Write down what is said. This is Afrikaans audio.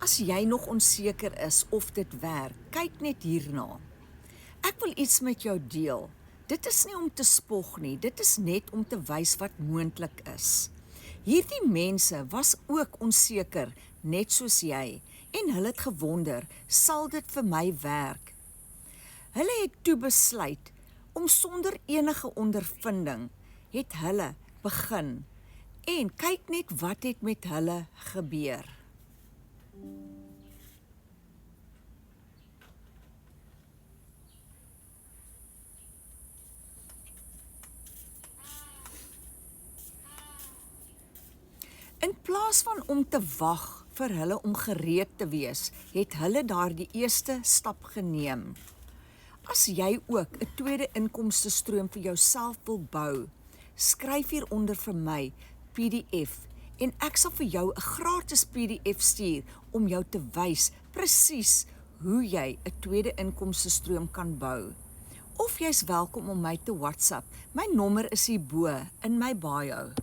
As jy nog onseker is of dit werk, kyk net hierna. Ek wil iets met jou deel. Dit is nie om te spog nie, dit is net om te wys wat moontlik is. Hierdie mense was ook onseker, net soos jy, en hulle het gewonder, sal dit vir my werk? Hulle het toe besluit, om sonder enige ondervinding, het hulle begin, en kyk net wat het met hulle gebeur. In plaas van om te wag vir hulle om gereed te wees, het hulle daardie eerste stap geneem. As jy ook 'n tweede inkomstestroom vir jouself wil bou, skryf hieronder vir my PDF en ek sal vir jou 'n gratis PDF stuur om jou te wys presies hoe jy 'n tweede inkomstestroom kan bou. Of jy's welkom om my te WhatsApp. My nommer is hierbo in my bio.